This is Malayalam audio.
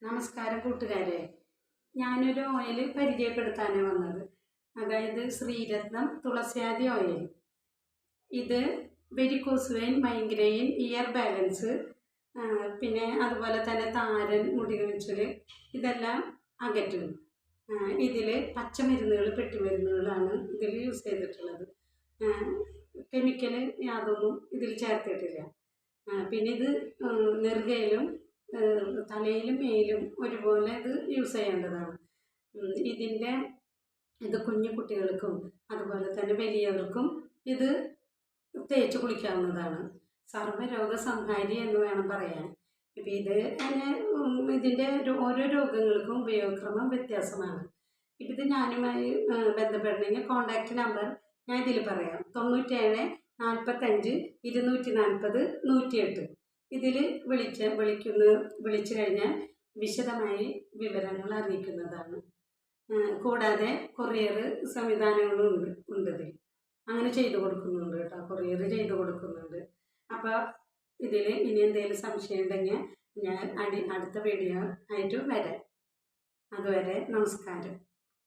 നമസ്കാരം കൂട്ടുകാരെ, ഞാനൊരു ഓയിൽ പരിചയപ്പെടുത്താനാണ് വന്നത്. അതായത് ശ്രീരത്നം തുളസിയാതി ഓയിൽ. ഇത് varicose vein, migraine, ear balance, പിന്നെ അതുപോലെ തന്നെ താരൻ, മുടി കൊഴിച്ചിൽ ഇതെല്ലാം അകറ്റും. ഇതിൽ പച്ചമരുന്നുകൾ, പെട്ടിമരുന്നുകളാണ് ഇതിൽ യൂസ് ചെയ്തിട്ടുള്ളത്. കെമിക്കൽ യാതൊന്നും ഇതിൽ ചേർത്തിട്ടില്ല. പിന്നെ ഇത് നെറുകയിലും തലയിലും മേലും ഒരുപോലെ ഇത് യൂസ് ചെയ്യേണ്ടതാണ്. ഇത് കുഞ്ഞു കുട്ടികൾക്കും അതുപോലെ തന്നെ വലിയവർക്കും ഇത് തേച്ച് കുളിക്കാവുന്നതാണ്. സർവ്വരോഗ സംഹാരി എന്ന് വേണം പറയാൻ. ഇപ്പം ഇത് തന്നെ ഇതിൻ്റെ ഓരോ രോഗങ്ങൾക്കും ഉപയോഗക്രമം വ്യത്യാസമാണ്. ഇപ്പം ഇത് ഞാനുമായി ബന്ധപ്പെടണമെങ്കിൽ കോൺടാക്റ്റ് നമ്പർ ഞാൻ ഇതിൽ പറയാം: 97 45 240 108. ഇതിൽ വിളിച്ചു കഴിഞ്ഞാൽ വിശദമായി വിവരങ്ങൾ അറിയിക്കുന്നതാണ്. കൂടാതെ കൊറിയർ സംവിധാനങ്ങളും ഉണ്ട്. അങ്ങനെ ചെയ്തു കൊടുക്കുന്നുണ്ട് കേട്ടോ, കൊറിയർ ചെയ്തു കൊടുക്കുന്നുണ്ട്. അപ്പോൾ ഇതിൽ ഇനി എന്തെങ്കിലും സംശയം ഉണ്ടെങ്കിൽ ഞാൻ അടുത്ത വീഡിയോ ആയിട്ട് വരാം. അതുവരെ നമസ്കാരം.